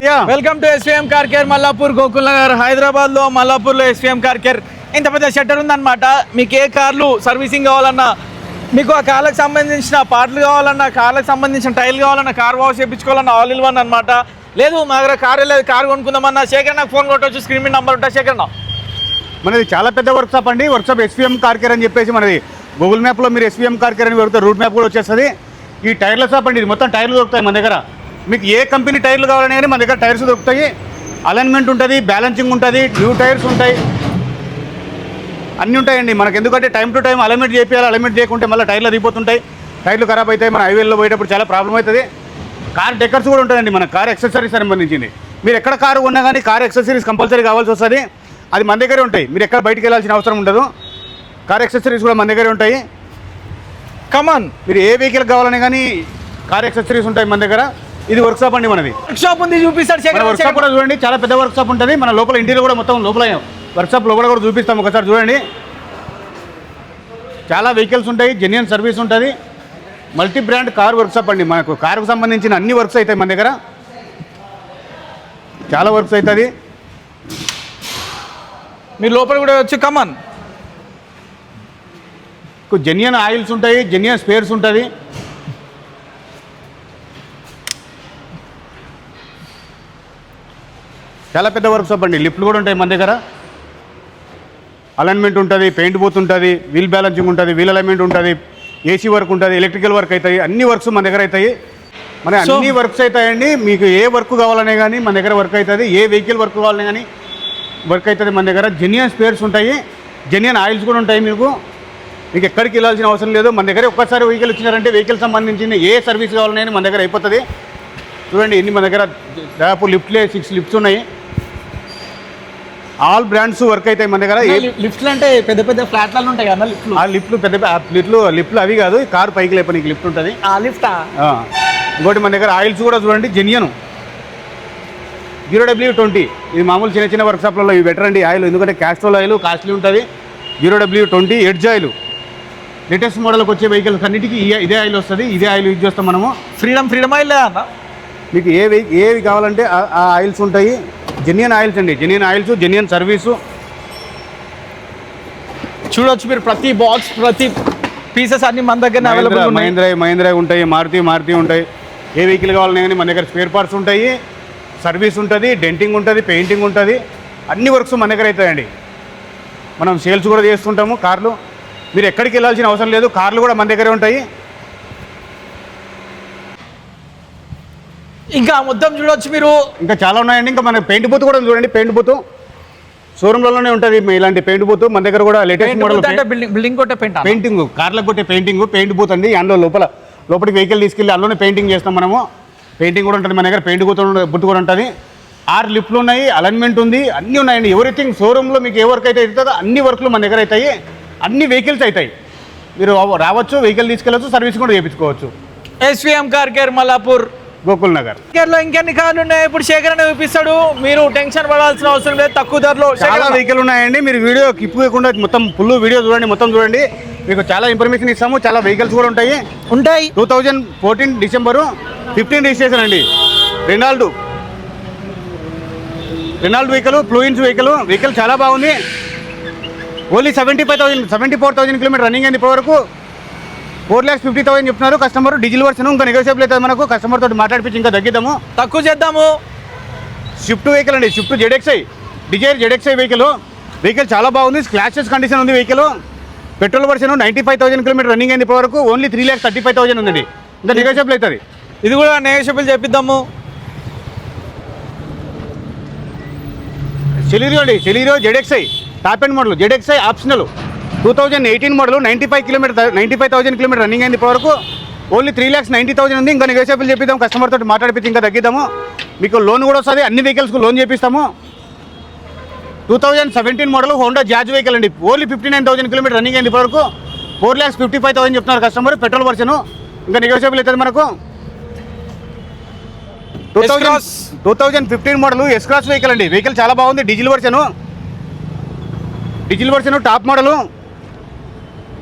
Welcome to SVM car care Mallapur Gokul Nagar Hyderabad లో మల్లాపూర్లో SVM car care ఇంత పెద్ద షట్టర్ ఉందన్నమాట. మీకు ఏ కార్లు సర్వీసింగ్ కావాలన్నా, మీకు ఆ కార్లకు సంబంధించిన పార్ట్లు కావాలన్నా, కార్లకు సంబంధించిన టైల్ కావాలన్నా, కార్ వాష్ చేయించుకోవాలన్నా ఆల్ ఇన్ వన్ అనమాట. లేదు మా దగ్గర కార్ లేదు, కార్ కొనుక్కుందామన్నా శేఖర్ నాకు ఫోన్ కొట్టవచ్చు, స్క్రీన్ మీద నంబర్ ఉంటుంది. శేఖర్ మనది చాలా పెద్ద వర్క్షాప్ అండి. వర్క్షాప్ ఎస్వీఎం కార్ కేర్ అని చెప్పేసి మనది గూగుల్ మ్యాప్లో మీరు ఎస్వీఎం కార్ కేర్ అని పెడితే రూట్ మ్యాప్ కూడా వచ్చేస్తుంది. ఈ టైర్ల షాప్ అండి, ఇది మొత్తం టైర్లు దొరుకుతాయి మన దగ్గర. మీకు ఏ కంపెనీ టైర్లు కావాలని కానీ మన దగ్గర టైర్స్ దొరుకుతాయి. అలైన్మెంట్ ఉంటుంది, బ్యాలెన్సింగ్ ఉంటుంది, న్యూ టైర్స్ ఉంటాయి, అన్నీ ఉంటాయండి మనకు. ఎందుకంటే టైం టు టైం అలైన్మెంట్ చేయాలి. అలైన్మెంట్ చేయకుంటే మళ్ళీ టైర్లు అదిపోతుంటాయి, టైర్లు ఖరాబ్ అవుతాయి. మన హైవేల్లో పోయేటప్పుడు చాలా ప్రాబ్లం అవుతుంది. కార్ డెకర్స్ కూడా ఉంటాయండి, మన కార్ యాక్సెసరీస్ సంబంధించింది. మీరు ఎక్కడ కారు ఉన్నా కానీ కార్ యాక్సెసరీస్ కంపల్సరీ కావాల్సి వస్తుంది. అది మన దగ్గరే ఉంటాయి, మీరు ఎక్కడ బయటికి వెళ్ళాల్సిన అవసరం ఉండదు. కార్ యాక్సెసరీస్ కూడా మన దగ్గరే ఉంటాయి. కమాన్, మీరు ఏ వెహికల్ కావాలని కానీ కార్ యాక్సెసరీస్ ఉంటాయి మన దగ్గర. ఇది వర్క్షాప్ అండి మనది. వర్క్షాప్ ఉంది, చూపిస్తాడు శేఖర్. వర్క్షాప్ కూడా చూడండి, చాలా పెద్ద వర్క్షాప్ ఉంటుంది. మన లోపల ఇంటీరియర్ కూడా మొత్తం లోపల వర్క్షాప్ లోపల కూడా చూపిస్తాం, ఒకసారి చూడండి. చాలా వెహికల్స్ ఉంటాయి, జెన్యూన్ సర్వీస్ ఉంటుంది. మల్టీ బ్రాండ్ కార్ వర్క్షాప్ అండి. మనకు కారుకు సంబంధించిన అన్ని వర్క్స్ అవుతాయి మన దగ్గర, చాలా వర్క్స్ అవుతుంది. మీరు లోపల కూడా వచ్చి కమాన్. జెన్యూన్ ఆయిల్స్ ఉంటాయి, జెన్యూన్ స్పేర్స్ ఉంటుంది. చాలా పెద్ద వర్క్షాప్ అండి. లిఫ్ట్లు కూడా ఉంటాయి మన దగ్గర. అలైన్మెంట్ ఉంటుంది, పెయింట్ బూత్ ఉంటుంది, వీల్ బ్యాలెన్సింగ్ ఉంటుంది, వీల్ అలైన్మెంట్ ఉంటుంది, ఏసీ వర్క్ ఉంటుంది, ఎలక్ట్రికల్ వర్క్ అవుతాయి. అన్ని వర్క్స్ మన దగ్గర అవుతాయి. మన అన్ని వర్క్స్ అవుతాయండి. మీకు ఏ వర్క్ కావాలనే కానీ మన దగ్గర వర్క్ అవుతుంది. ఏ వెహికల్ వర్క్ కావాలనే కానీ వర్క్ అవుతుంది మన దగ్గర. జెన్యూన్ స్పేర్స్ ఉంటాయి, జెన్యూన్ ఆయిల్స్ కూడా ఉంటాయి. మీకు ఎక్కడికి వెళ్ళాల్సిన అవసరం లేదు. మన దగ్గర ఒక్కసారి వెహికల్ వచ్చినారంటే వెహికల్ సంబంధించిన ఏ సర్వీస్ కావాలనే మన దగ్గర అయిపోతుంది. చూడండి ఎన్ని మన దగ్గర దాదాపు 6 లిఫ్ట్స్ ఉన్నాయి. ఆల్ బ్రాండ్స్ వర్క్ అవుతాయి మన దగ్గర. లిఫ్ట్లు అంటే పెద్ద పెద్ద ఫ్లాట్లలో ఉంటాయి కదా లిఫ్ట్లు. ఆ లిఫ్ట్లు లిఫ్ట్లు అవి కాదు, కారు పైకి లేపడానికి లిఫ్ట్ ఉంటుంది. ఆ లిఫ్టా? ఇంకోటి మన దగ్గర ఆయిల్స్ కూడా చూడండి, జెన్యూన్ 0W20. ఇది మామూలు చిన్న చిన్న వర్క్షాప్లలో ఇవి బెటర్ అండి ఆయిల్. ఎందుకంటే క్యాస్ట్రోల్ ఆయిల్ కాస్ట్లీ ఉంటుంది. 0W20 edge oil. లేటెస్ట్ మోడల్కి వచ్చే వెహికల్స్ అన్నిటికీ ఇదే ఆయిల్ వస్తుంది. ఇదే ఆయిల్ యూజ్ చేస్తాం మనము. ఫ్రీడమ్ ఆయిల్ లేదా అన్న? మీకు ఏవి కావాలంటే ఆ ఆయిల్స్ ఉంటాయి. జెన్యూన్ ఆయిల్స్ అండి, జెన్యూన్ ఆయిల్స్, జెన్యూన్ సర్వీసు. చూడొచ్చు మీరు, ప్రతి బాక్స్ ప్రతి పీసెస్ అన్ని మన దగ్గర అవైలబుల్ ఉన్నాయి. మహీంద్రా ఉంటాయి, మారుతి ఉంటాయి. ఏ వెహికల్ కావాలన్నా కానీ మన దగ్గర స్పేర్ పార్ట్స్ ఉంటాయి, సర్వీస్ ఉంటుంది, డెంటింగ్ ఉంటుంది, పెయింటింగ్ ఉంటుంది. అన్ని వర్క్స్ మన దగ్గర అవుతాయండి. మనం సేల్స్ కూడా చేస్తుంటాము కార్లు. మీరు ఎక్కడికి వెళ్ళాల్సిన అవసరం లేదు, కార్లు కూడా మన దగ్గరే ఉంటాయి. ఇంకా మొత్తం చూడొచ్చు మీరు, ఇంకా చాలా ఉన్నాయండి. ఇంకా మన పెయింట్ బూత్ కూడా చూడండి. పెయింట్ బూత్ షోరూమ్లలోనే ఉంటుంది ఇలాంటి పెయింట్ బూత్. మన దగ్గర కూడా లేటెస్ట్ మోడల్ బిల్డింగ్ కొట్టే పెయింటింగ్, కార్లకు కొట్టే పెయింట్ బూత్ అండి. అందులో లోపలికి వెహికల్ తీసుకెళ్ళి అందులోనే పెయింటింగ్ చేస్తాం మనము. పెయింటింగ్ కూడా ఉంటుంది మన దగ్గర, పెయింట్ బూత్ కూడా ఉంటుంది. 6 లిఫ్ట్లు ఉన్నాయి, అలైన్మెంట్ ఉంది, అన్నీ ఉన్నాయండి. ఎవ్రీథింగ్ షోరూంలో మీకు ఏ వర్క్ అయితే అవుతుందో అన్ని వర్క్లు మన దగ్గర అవుతాయి. అన్ని వెహికల్స్ అవుతాయి. మీరు రావచ్చు, వెహికల్ తీసుకెళ్ళచ్చు, సర్వీస్ కూడా చేయించుకోవచ్చు. SVM car care Mallapur Gokul Nagar. లో ఇంకెన్ని కార్లు ఉన్నాయి ఇప్పుడు శేఖర్ అనే చూపిస్తాడు. మీరు టెన్షన్ పడాల్సిన అవసరం లేదు, తక్కువ ధరలో చాలా వెహికల్ ఉన్నాయండి. మీరు వీడియో కిప్పుకోకుండా మొత్తం ఫుల్ వీడియో చూడండి, మొత్తం చూడండి. మీకు చాలా ఇన్ఫర్మేషన్ ఇస్తాము. చాలా వెహికల్స్ కూడా ఉంటాయి. 2014 డిసెంబరు 15 రిజిస్ట్రేషన్ అండి. రెనాల్డ్ వెహికల్, ఫ్లూయిన్స్ వెహికల్ చాలా బాగుంది. ఓన్లీ 74,000 కిలోమీటర్ రన్నింగ్ అయింది ఇప్పటివరకు. 4,50,000 చెప్తున్నారు కస్టమర్. డీజిల్ వర్షన్ ఇంకా నెగోషియబుల్ అవుతుంది. మనకు కస్టమర్ తోటి మాట్లాడిపించి ఇంకా తగ్గిద్దాము, తక్కువ చేద్దాము. స్విఫ్ట్ వెహికల్ అండి, స్విఫ్ట్ డిజైర్ ZXi వెహికల్ చాలా బాగుంది. స్క్లాచెస్ కండిషన్ ఉంది vehicle. Petrol version 95,000 kilometre running అయింది ఇప్పటివరకు. ఓన్లీ 3,35,000 ఉందండి, ఇంకా నెగోషియబుల్ అవుతుంది. ఇది కూడా నెగోషియబుల్ చెప్పిద్దాము. Celerio ZXi top end model, ZXi optional 2018 model. 95,000 kilometre running అయింది ఇప్పటివరకు. ఓన్లీ 3,90,000 ఉంది, ఇంకా నెగోషియబుల్ చెప్పిద్దాం. కస్టమర్ తోటి మాట్లాడిపించి ఇంకా తగ్గిద్దాము. మీకు లోన్ కూడా వస్తుంది, అన్ని వెహికల్స్కు లోన్ చేపిస్తాము. 2017 మోడల్ హోండా జాజ్ వెహికల్ అండి. ఓన్లీ 59,000 కిలోమీటర్ రన్నింగ్ అయింది ఇప్పటివరకు. 4,55,000 చెప్తున్నారు కస్టమర్. పెట్రోల్ వర్షన్ ఇంకా నెగోషియబుల్ అవుతుంది మనకు. 2015 మోడల్ S-Cross వెహికల్ అండి. వెహికల్ చాలా బాగుంది. Diesel version top model.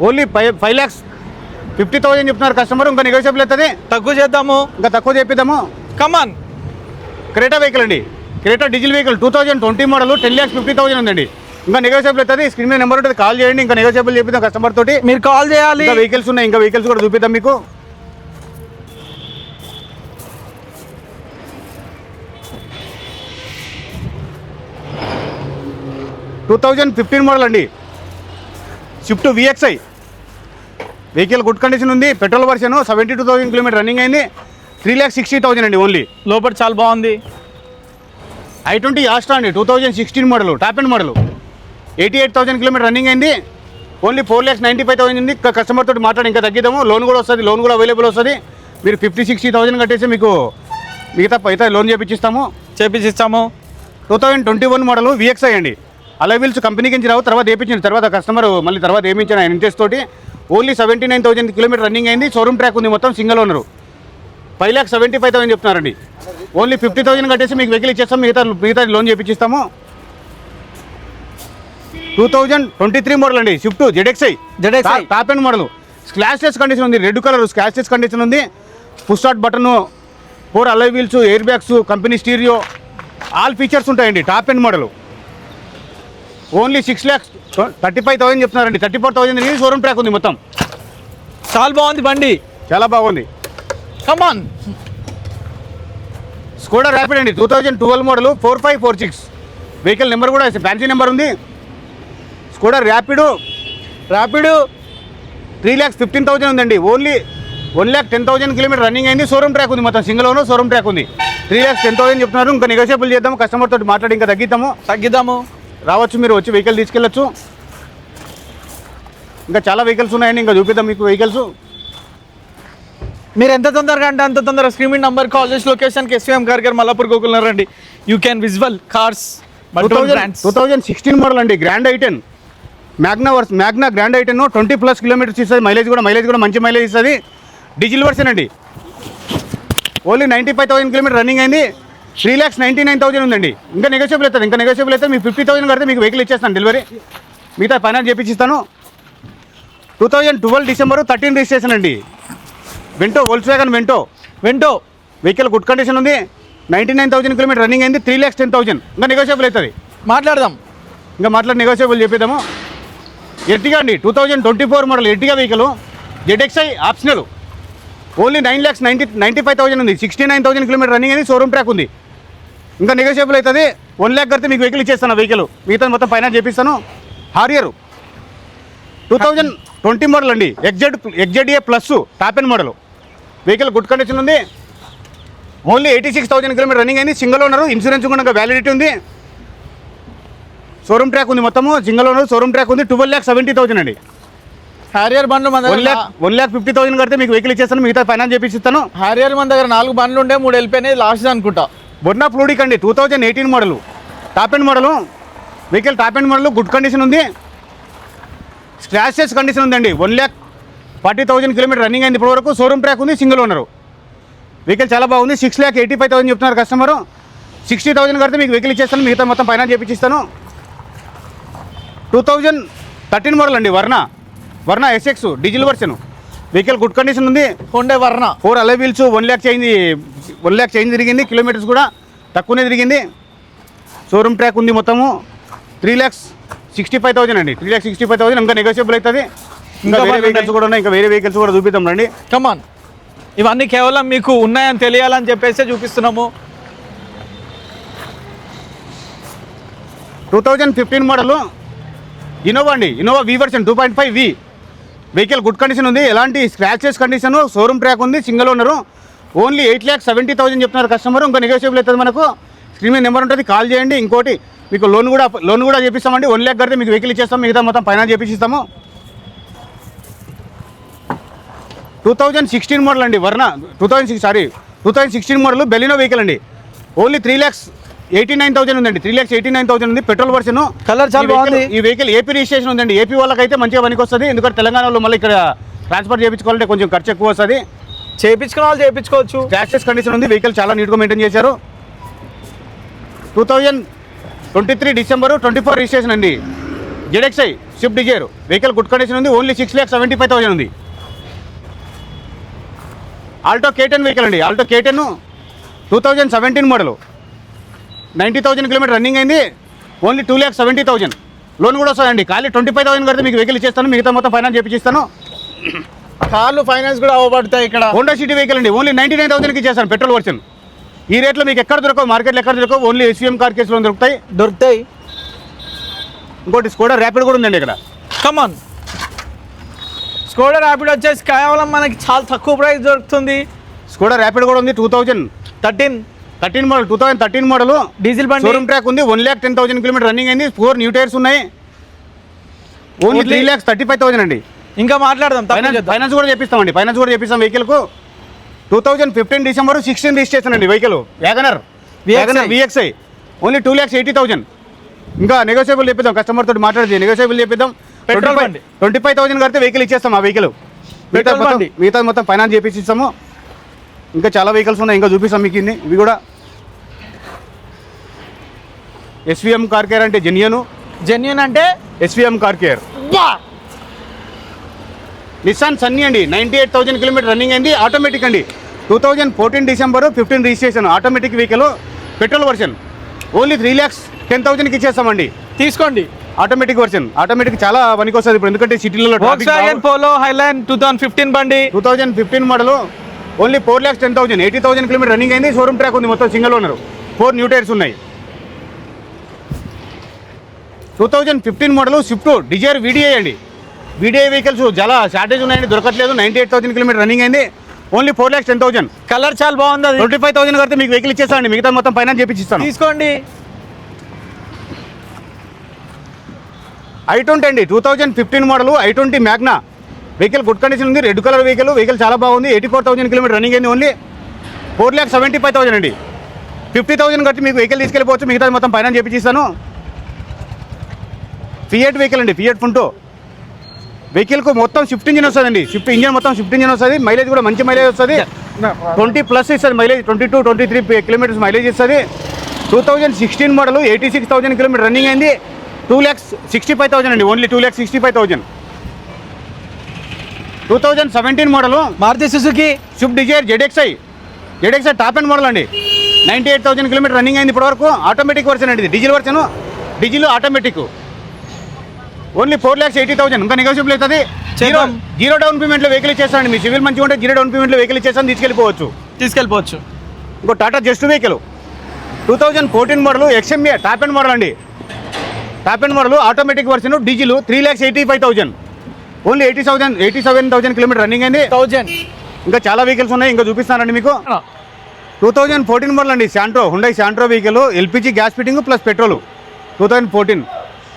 Only 5,50,000 చెప్తున్నారు కస్టమర్. ఇంకా నెగోషియబుల్ అవుతుంది, తక్కువ చేద్దాము, ఇంకా తక్కువ చేపిద్దాము. కమాన్. క్రేటా వెహికల్ అండి, క్రేటా డీజిల్ వెహికల్ 2020 మోడల్ 10,50,000 ఉందండి. ఇంకా నెగోషియబుల్ అవుతుంది. స్క్రీన్ మీద నెంబర్ ఉంటుంది, కాల్ చేయండి. ఇంకా నెగోషియబుల్ చెప్పిద్దాం కస్టమర్ తోటి. మీరు కాల్ చేయాలి. ఇంకా వెహికల్స్ ఉన్నాయి, ఇంకా వెహికల్స్ కూడా చూపిద్దాం మీకు. టూ 2015 మోడల్ అండి, Swift VXI vehicle good condition ఉంది. పెట్రోల్ వర్షన్ 72,000 కిలోమీటర్ రన్నింగ్ అయింది. 3,60,000 అండి ఓన్లీ. లోపల చాలా బాగుంది. i20 ఆస్ట్రా అండి, 2016 model, top end model, 88,000 kilometer running అయింది. ఓన్లీ 4,95,000 ఉంది. కస్టమర్ తోటి మాట్లాడి ఇంకా తగ్గిద్దాము. లోన్ కూడా వస్తుంది, లోన్ కూడా అవైలబుల్ వస్తుంది. మీరు 50,60,000 కట్టేసి మీకు మిగతా లోన్ చేపిస్తాము. 2021 మోడల్ VXI అండి. అలైవిల్స్ కంపెనీకి నుంచి రావు, తర్వాత వేయించిన తర్వాత కస్టమర్ మళ్ళీ తర్వాత ఏమించిన ఆయన ఇంట్రెస్ట్ తోటి. ఓన్లీ 79,000 కిలోమీటర్ రన్నింగ్ అయింది. షోరూమ్ ట్రాక్ ఉంది, మొత్తం సింగిల్ ఓనరు. 5,75,000 చెప్తున్నారండి. ఓన్లీ 50,000 కట్టేసి మీకు వెహికల్ ఇచ్చేస్తాం. మిగతా లోన్ చేపిస్తాము. 2023 మోడల్ అండి, Swift ZXI top end model. Scratches condition ఉంది, రెడ్ కలర్ స్క్లాచెస్ కండిషన్ ఉంది. Push start button, 4 alloy wheels, air bags, company stereo, all features ఉంటాయండి. Top end model. ఓన్లీ 6,35,000 చెప్తున్నారండి. 34,000 షోరూమ్ ట్రాక్ ఉంది మొత్తం. చాలా బాగుంది బండి, చాలా బాగుంది. కమాన్. స్కోడా ర్యాపిడ్ అండి, 2012 మోడల్ 4546 వెహికల్ నెంబర్ కూడా ఫ్యాన్సీ నెంబర్ ఉంది. స్కోడా ర్యాపిడ్ 3,15,000 ఉందండి. ఓన్లీ 1,10,000 కిలోమీటర్ రన్నింగ్ అయింది. షోరూమ్ ట్రాక్ ఉంది మొత్తం, సింగిల్ ఓనర్ షోరూమ్ ట్రాక్ ఉంది. 3,10,000 చెప్తున్నారు. ఇంకా నెగోషియబుల్ చేద్దాము, కస్టమర్ తోటి మాట్లాడి ఇంకా తగ్గిద్దాము. రావచ్చు, మీరు వచ్చి వెహికల్ తీసుకెళ్ళచ్చు. ఇంకా చాలా వెహికల్స్ ఉన్నాయండి, ఇంకా చూపిద్దాం మీకు వెహికల్స్. మీరు ఎంత తొందరగా అంటే అంత తొందరగా స్క్రీన్ నంబర్ కాల్ చేసి లొకేషన్కి SVM car care Mallapur Gokul రండి. You can visual cars. 2016 model అండి, grand i10 magna grand i10 20+ kilometres ఇస్తుంది. మైలేజ్ కూడా మంచి మైలేజ్ ఇస్తుంది. డీజిల్ వర్షన్ అండి. ఓన్లీ 95,000 కిలోమీటర్ రన్నింగ్ అయింది. 3,99,000 ఉందండి. ఇంకా నెగోషియబుల్ అవుతుంది. మీకు 50,000 కడితే మీకు వెహికల్ ఇచ్చేస్తాను డెలివరీ. మిగతా ఫైనాన్స్ చేపించిస్తాను. 2012 డిసెంబర్ 13 రిజిస్ట్రేషన్ అండి. Volkswagen Vento vehicle good condition ఉంది. 99,000 కిలోమీటర్ రన్నింగ్ అయింది. 3,10,000 ఇంకా నెగోషియబుల్ అవుతుంది. మాట్లాడదాం, నెగోషియబుల్ చెప్పేద్దాము. ఎర్టిగా అండి, 2024 model Ertiga vehicle ZXI optional. Only 9,95,000 ఉంది. 69,000 కిలోమీటర్ రన్నింగ్ అయింది. షోరూమ్ ట్రాక్ ఉంది. ఇంకా నెగోషియబుల్ అవుతుంది. 1 lakh కడితే మీకు వెహికల్ ఇచ్చేస్తాను. వెహికల్ మిగతా మొత్తం ఫైనాన్స్ చేపిస్తాను. హారియర్ 2020 మోడల్ అండి, XZA plus top end model. Vehicle good condition ఉంది. ఓన్లీ 86,000 కిలోమీటర్ రన్నింగ్ అయింది. సింగిల్ ఓనర్, ఇన్సూరెన్స్ కూడా వ్యాలిడిటీ ఉంది. షోరూమ్ ట్రాక్ ఉంది మొత్తము, సింగిల్ ఓనర్ షోరూమ్ ట్రాక్ ఉంది. 12,70,000 అండి. హ్యారియర్ బండ్లు మన దగ్గర 1,50,000 కడితే మీకు వెహికల్ ఇచ్చేస్తాను. మిగతా ఫైనాన్స్ చేపిస్తాను. హ్యారియర్ మన దగ్గర 4 బండ్లు ఉండే 3 వెళ్ళిపోయినాయి, లాస్ట్ అనుకుంటా. బొర్నా ఫ్లూడిక్ అండి, 2018 model top end model. Vehicle top end model good condition ఉంది. స్క్రాచెస్ కండిషన్ ఉందండి. 1,40,000 కిలోమీటర్ రన్నింగ్ అయింది ఇప్పటి వరకు. షోరూమ్ ట్రాక్ ఉంది, సింగిల్ ఓనరు. వెహికల్ చాలా బాగుంది. 6,85,000 చెప్తున్నారు కస్టమరు. 60,000 కడితే మీకు వెహికల్ ఇచ్చేస్తాను. మిగతా మొత్తం ఫైనాన్స్ చేపిస్తాను. 2013 మోడల్ అండి, Verna SX diesel version. Vehicle good condition ఉంది. Honda Verna 4 alloy wheels, 1 lakh change తిరిగింది. కిలోమీటర్స్ కూడా తక్కువనే తిరిగింది. షోరూమ్ ట్రాక్ ఉంది మొత్తము. 3,65,000 అండి. 3,65,000 ఇంకా నెగోషియబుల్ అవుతుంది. ఇంకా వేరే వెహికల్స్ కూడా ఉన్నాయి. ఇంకా వేరే వెహికల్స్ కూడా చూపిద్దాం రండి. కమాన్. ఇవన్నీ కేవలం మీకు ఉన్నాయని తెలియాలని చెప్పేసి చూపిస్తున్నాము. 2015 మోడల్ ఇన్నోవా అండి, Innova V version 2.5V. Vehicle good condition ఉంది. ఎలాంటి స్క్రాచెస్ కండిషన్, షోరూమ్ ట్రాక్ ఉంది, సింగిల్ ఓనరు. ఓన్లీ 8,70,000 చెప్తున్నారు కస్టమర్. ఇంకా నెగోషియబుల్ అవుతుంది. మనకు స్క్రీన్ మీద నెంబర్ ఉంటుంది, కాల్ చేయండి. ఇంకోటి మీకు లోన్ కూడా చేపిస్తామండి. 1 lakh కడితే మీకు వెహికల్ ఇచ్చేస్తాం. మిగతా మొత్తం ఫైనాన్స్ చేపిస్తాము. 2016 మోడల్ అండి, వర్నా 2016 మోడల్ బెలినో వెహికల్ అండి. ఓన్లీ 3,89,000 ఉందండి. 3,89,000 ఉంది. Petrol version. కలర్ చాలా బాగుంది. ఈ వెహికల్ ఏపీ రిజిస్ట్రేషన్ ఉందండి. ఏపీ వాళ్ళకైతే మంచిగా పనికి వస్తుంది. ఎందుకంటే తెలంగాణలో మళ్ళీ ఇక్కడ ట్రాన్స్ఫర్ చేయించుకోవాలంటే కొంచెం ఖర్చు ఎక్కువ వస్తుంది. చేయించుకున్న వాళ్ళు చేయించుకోవచ్చు. క్యాషెస్ కండిషన్ ఉంది. వెహికల్ చాలా నీట్గా మెయింటైన్ చేశారు. 2023 డిసెంబర్ 24 రిజిస్ట్రేషన్ అండి. ZXI Swift Dzire. Vehicle good condition ఉంది. ఓన్లీ 6,75,000 ఉంది. ఆల్టో K10 వెహికల్ అండి. Alto K10 2017 model. 90,000 kilometer running అయింది, ఓన్లీ 2,70,000. లోన్ కూడా వస్తుందండి. ఖాళీ 25,000 కడితే మీకు వెహికల్ ఇచ్చేస్తాను, మిగతా మొత్తం ఫైనాన్స్ చేపిస్తాను. కార్లు ఫైనాన్స్ కూడా అవ్వబడతాయి ఇక్కడ. హోండా సిటీ వెహికల్ అండి, ఓన్లీ 99,000కి ఇచ్చేస్తాను పెట్రోల్ వర్షన్. ఈ రేట్లో మీకు ఎక్కడ దొరకవు, మార్కెట్లో ఎక్కడ దొరకవు, ఓన్లీ ఎస్వీఎం కార్ కేసులో దొరుకుతాయి. ఇంకోటి స్కోడా ర్యాపిడ్ కూడా ఉందండి ఇక్కడ. కమాన్, స్కోడా ర్యాపిడ్ వచ్చేసి కేవలం మనకి చాలా తక్కువ ప్రైస్ దొరుకుతుంది. స్కోడా ర్యాపిడ్ కూడా ఉంది, 2013 మోడల్, 2013 మోడల్ డీజిల్ బండి, షోరూమ్ ట్రాక్ ఉంది, 1,10,000 కిలోమీటర్ రన్నింగ్ అయింది, 4 న్యూ టైర్స్ ఉన్నాయి, ఓన్లీ 3,35,000 అండి. ఇంకా మాట్లాడదాం, ఫైనాన్స్ కూడా చేపిస్తామండి, ఫైనాన్స్ కూడా చేపిస్తాం వెహికల్కు. 2015 డిసెంబర్ 16 రిజిస్ట్రేషన్ అండి వెహికల్, వ్యాగనర్ VXI, ఓన్లీ 2,80,000. ఇంకా నెగోషియబుల్ చేపిద్దాం, కస్టమర్ తోటి మాట్లాడి నెగోషియబుల్ చేపిద్దాం. 25,000 కడితే వెహికల్ ఇచ్చేస్తాం ఆ వెహికల్. మిగతా మొత్తం ఫైనాన్స్ చేపించి ఇస్తాము. ఇంకా చాలా వెహికల్స్ ఉన్నాయి, ఇంకా చూపిస్తాం మీకు. ఇవి కూడా ఎస్వీఎం కార్ కేర్ అంటే జెన్యూన్ అంటే SVM car care. Nissan Sunny అండి, 98,000 కిలోమీటర్ రన్నింగ్ అయింది, ఆటోమేటిక్ అండి. 2014 December 15 registration, automatic vehicle, petrol version, only 3,10,000కి ఇచ్చేస్తామండి. తీసుకోండి. ఆటోమేటిక్ వర్షన్, ఆటోమేటిక్ చాలా పనికి వస్తుంది ఇప్పుడు, ఎందుకంటే సిటీలలో పోలో హైలైన్ 2015 బండి, 2015 మోడల్, ఓన్లీ 4,10,000, 80,000 కిలోమీటర్ రన్నింగ్ అయింది, షోరూమ్ ట్రాక్ ఉంది, మొత్తం సింగిల్ ఓనర్, 4 న్యూ టైర్స్ ఉన్నాయి. 2015 మోడల్ స్విఫ్ట్ డిజైర్ VDI అండి. VDI వెహికల్స్ చాలా షార్టేజ్ ఉన్నాయండి, దొరకట్లేదు. 98,000 కిలోమీటర్ రన్నింగ్ అయింది, ఓన్లీ 4,10,000. కలర్ చాలా బాగుంది. 25,000 కడితే మీకు వెహికల్ ఇచ్చేస్తానండి, మిగతా మొత్తం ఫైనాన్స్ చేపిస్తాను. తీసుకోండి. i20 అండి, 2015 model i20 Magna vehicle, good condition ఉంది, రెడ్ కలర్ వెహికల్ చాలా బాగుంది, 84,000 కిలోమీటర్ రన్నింగ్ అయింది, ఓన్లీ 4,75,000 అండి. 50,000 కట్టి మీకు వెహికల్ తీసుకెళ్ళిపోవచ్చు, మిగతా మొత్తం ఫైనాన్స్ చేపిస్తాను. ఫియట్ వెహికల్ అండి, ఫియట్ ఫుంటో వెహికల్కు మొత్తం షిఫ్ట్ ఇంజిన్ వస్తుందండి, షిఫ్ట్ ఇంజిన్ వస్తుంది, మైలేజ్ కూడా మంచి మైలేజ్ వస్తుంది, 20+ ఇస్తుంది మైలేజ్, 22-23 కిలోమీటర్స్ మైలేజ్ ఇస్తుంది. 2016 మోడల్ 86,000 కిలోమీటర్ రన్నింగ్ అయింది, 2,65,000 అండి, only 2,65,000. 2017 model Maruti Suzuki Swift Dzire ZXi top end model అండి, 98,000 కిలోమీటర్ రన్నింగ్ అయింది ఇప్పటివరకు, ఆటోమేటిక్ వర్షన్ అండి, diesel version, diesel automatic, only 4,80,000. ఇంకా నెగోషియబుల్ అవుతుంది. జీరో డౌన్ పేమెంట్లో వెహికల్ ఇచ్చేస్తానండి, మీ సివిల్ మంచిగా ఉంటే 0 డౌన్ పేమెంట్లో వెహికల్ ఇచ్చేస్తాను, తీసుకెళ్ళిపోవచ్చు. ఇంకో Tata Zest vehicle 2014 model XMA top end model అండి, top end model automatic version, diesel, 3,85,000, only 87,000 kilometre running అయింది. ఇంకా చాలా వెహికల్స్ ఉన్నాయి, ఇంకా చూపిస్తానండి మీకు. 2014 మోడల్ అండి, Hyundai Santro vehicle, LPG gas fitting plus petrol, 2014,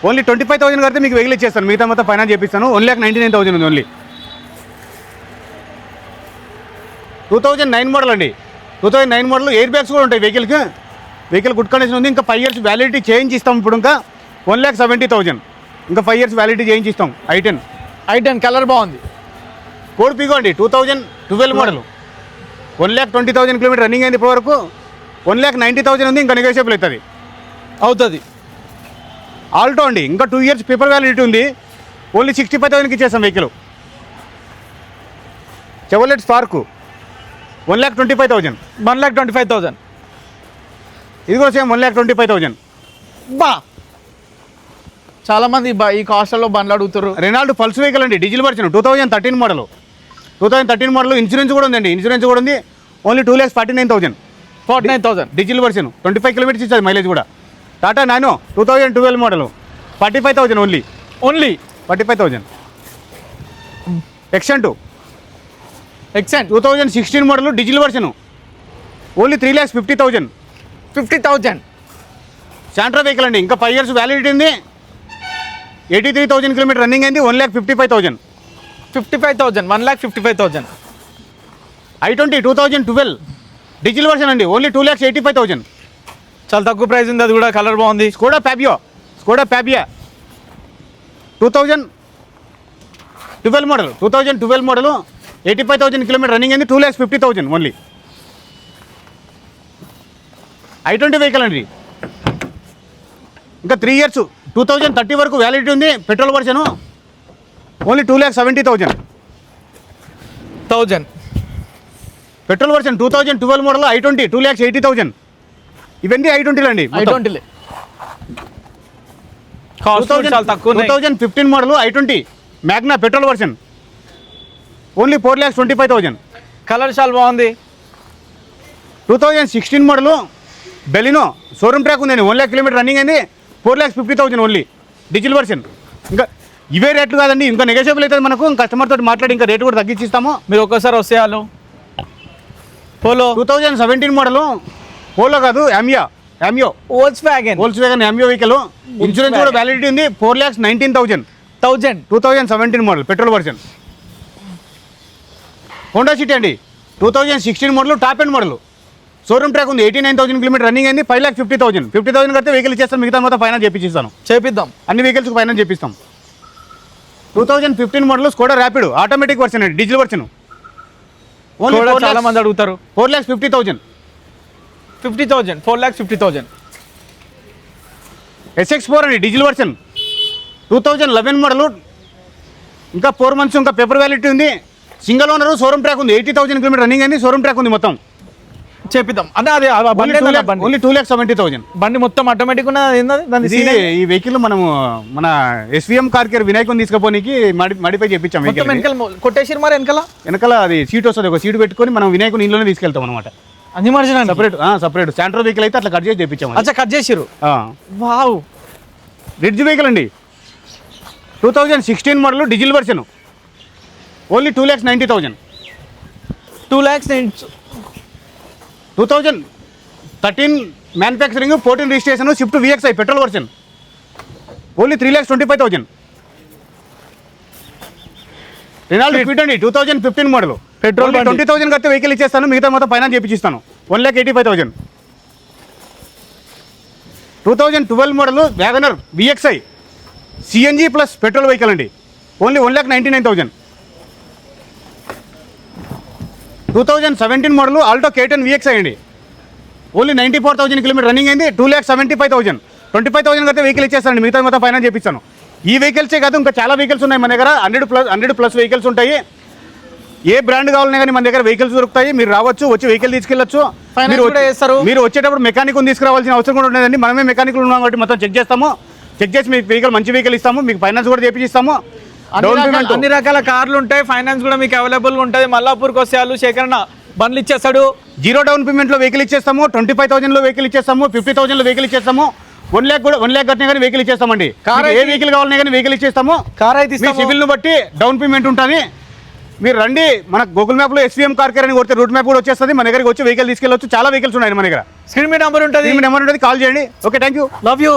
only 25,000 కడితే మీకు వెహికల్ ఇచ్చేస్తాను, మిగతా మొత్తం ఫైనాన్స్ చేపిస్తాను. 1,99,000 ఉంది ఓన్లీ. 2009 మోడల్ అండి, 2009 మోడల్, ఎయిర్ బ్యాగ్స్ కూడా ఉంటాయి వెహికల్కి, వెహికల్ గుడ్ కండిషన్ ఉంది, ఇంకా 5 years వ్యాలిడిటీ చేంజ్ ఇస్తాం. ఇప్పుడు ఇంకా 1,70,000, ఇంకా 5 years వ్యాలిడిటీ చేంజ్ ఇస్తాం. i10 కలర్ బాగుంది, కోడ్ పిగో అండి, 2012 మోడల్, 1,20,000 కిలోమీటర్ రన్నింగ్ అయింది ఇప్పటివరకు, 1,90,000 ఉంది, ఇంకా నెగోషియబుల్ అవుతుంది. ఆల్టో అండి, ఇంకా 2 years పేపర్ వ్యాలిడిటీ ఉంది, ఓన్లీ 65,000కి ఇచ్చేస్తాం వెహికల్. చెవలెట్ స్పార్క్ 1,25,000, 1,25,000, ఇది కూడా సేమ్ 1,25,000. చాలా మంది ఈ కాస్ట్లో బండ్లు అడుగుతారు. రెనాల్డ్ పల్స్ వెహికల్ అండి, డీజిల్ వర్షన్, 2013 మోడల్, ఇన్సూరెన్స్ కూడా ఉందండి, ఓన్లీ 2,49,000, డీజిల్ వర్షన్, 25 కిలోమీటర్స్ ఇస్తుంది మైలేజ్ కూడా. Tata nano 2012 model, 45,000 only 45,000. ఎక్సెంట్ 2016 model, diesel version, only 3,50,000. Santro vehicle అండి, ఇంకా 5 years వ్యాలిడిటీ ఉంది, 83,000 కిలోమీటర్ రన్నింగ్ అయింది, 1,55,000. 1,55,000. i20 2012 డీజిల్ వర్షన్ అండి, ఓన్లీ 2,85,000. చాలా తక్కువ ప్రైస్ ఉంది, అది కూడా కలర్ బాగుంది. Skoda Fabia 2012 model, 85,000 kilometer running అయింది, 2,50,000 ఓన్లీ. i20 వెహికల్ అండి, ఇంకా 3 years 2030 వరకు వ్యాలిడిటీ ఉంది, petrol version, only 2,70,000. Petrol version 2012 model i20 2,80,000. ఇవన్నీ I20 అండి. I20 కాస్ట్ చాలా తక్కువ. 2015 model I20 Magna petrol version only 4,25,000. Colour చాలా బాగుంది. 2016 మోడల్ బెలినో షోరూమ్ ట్రాక్ ఉందండి. 1 lakh కిలోమీటర్ రన్నింగ్ అయింది. 4,50,000 ఓన్లీ డీజిల్ వర్షన్. ఇంకా ఇవే రేట్లు కాదండి, ఇంకా నెగోషియబుల్ అవుతుంది మనకు. కస్టమర్ తోటి మాట్లాడి ఇంకా రేటు కూడా తగ్గించి ఇస్తాము. మీరు ఒక్కసారి వస్తే వాళ్ళు పోలో 2017 మోడల్ పోలో కాదు యామియో వోల్క్స్వాగన్ యామియో వెహికల్. ఇన్సూరెన్స్ కూడా వ్యాలిడిటీ ఉంది. 4,19,000. 2017 model petrol version. Honda city అండి 2016 model top end model. Showroom track ఉంది. 89,000 కిలోమీటర్ రన్నింగ్ అయింది. 5,50,000. 50,000 కడితే వెహికల్ ఇచ్చేస్తాను. మిగతా మొత్తం ఫైనాన్స్ చేపిద్దాం. అన్ని వెహికల్స్కి ఫైనాన్స్ చేపిస్తాం. 2015 model Skoda rapid automatic version అండి, డీజిల్ వర్షన్. ఓన్లీ చాలా మంది అడుగుతారు. 4,50,000. 4,50,000. SX4 అండి డీజిల్ వర్షన్. 2011 మోడల్. ఇంకా 4 months ఇంకా పేపర్ వ్యాలిటీ ఉంది. Single owner. షోరూమ్ ట్రాక్ ఉంది. 80,000 కిలోమీటర్ రన్నింగ్ అయింది. షోరూమ్ ట్రాక్ ఉంది మొత్తం. చేపిద్దాం అదే అదే ఓన్లీ 2,70,000. బండి మొత్తం ఆటోమేటిక్ ఉన్నది. ఈ వెహికల్ మనము మన SVM కార్ కేర్ వినాయకుని తీసుకుపోనికి మడిపై చేపించాం. కొట్టేసి మరి వెనకాల అది సీట్ వస్తుంది. ఒక సీట్ పెట్టుకొని మనం వినాయకుని ఇంట్లోనే తీసుకెళ్తాం అనమాట. అన్ని మార్జిన్ సపరేట్ శాంట్రో వెహికల్ అయితే అట్లా కట్ చేసి చేపించాము. అచ్చా కట్ చేసిరు. వావ్ రిడ్జ్ వెహికల్ అండి 2016 model diesel version. Only 2,90,000. 2,90,000. 2013 manufacturing 14 registration Swift VXI petrol version. Only 3,25,000. Renault Kwid అండి 2015 మోడల్ పెట్రోల్ 20,000 కడితే వెహికల్ ఇచ్చేస్తాను. మిగతా మొత్తం ఫైనాన్స్ చేపించిస్తాను. 1,85,000. 2012 model WagonR VXI CNG plus petrol vehicle అండి. Only 1,99,000. 2017 model Alto K10 VXI అండి. Only 94,000 kilometre running అయింది. 2,75,000. 25,000 కడితే వెహికల్ ఇచ్చేస్తానండి. మిగతా మొత్తం ఫైనాన్స్ చేపిస్తాను. ఈ వెహికల్సే కాదు ఇంకా చాలా వెహికల్స్ ఉన్నాయి మన దగ్గర. 100+ వెహికల్స్ ఉంటాయి. ఏ బ్రాండ్ కావాలన్నా కానీ మన దగ్గర వెహికల్స్ దొరుకుతాయి. మీరు రావచ్చు, వచ్చి వెహికల్ తీసుకెళ్ళచ్చు. మీరు వచ్చేటప్పుడు మెకానిక్ తీసుకురావాల్సిన అవసరం కూడా ఉండదండి. మనమే మెకానిక్లు ఉన్నాం కాబట్టి మొత్తం చెక్ చేస్తాము. చెక్ చేసి మీకు వెహికల్ మంచి వెహికల్ ఇస్తాము. మీకు ఫైనాన్స్ కూడా చేపిస్తాము. అన్ని రకాల కార్లు ఉంటాయి. ఫైనాన్స్ కూడా మీకు అవైలబుల్గా ఉంటుంది. మల్లాపూర్కి వస్తే వాళ్ళు శేఖరణ బండ్లు ఇచ్చేస్తాడు. 0 డౌన్ పేమెంట్లో వెహికల్ ఇచ్చేస్తాము. 25,000లో వెహికల్ ఇచ్చేస్తాము. 50,000లో వెహికల్ ఇచ్చేస్తాము. 1 lakh కూడా 1 lakh కట్టినా కానీ వెహికల్ ఇచ్చేస్తామండి. ఏ వెహికల్ కావాలన్నా కానీ వెహికల్ ఇచ్చేస్తాము. కార్ అయితే మీ సివిల్ను బట్టి డౌన్ పేమెంట్ ఉంటుంది. మీరు రండి. మన గూగుల్ మ్యాప్లో SVM కార్ కేర్ అని కొడితే రూట్ మ్యాప్ కూడా వచ్చేస్తుంది. మన దగ్గరికి వచ్చి వెహికల్ తీసుకెళ్ళవచ్చు. చాలా వెహికల్స్ ఉన్నాయి మన దగ్గర. స్క్రీన్ మీద నెంబర్ ఉంటుంది. కాల్ చేయండి. Okay, thank you. Love you.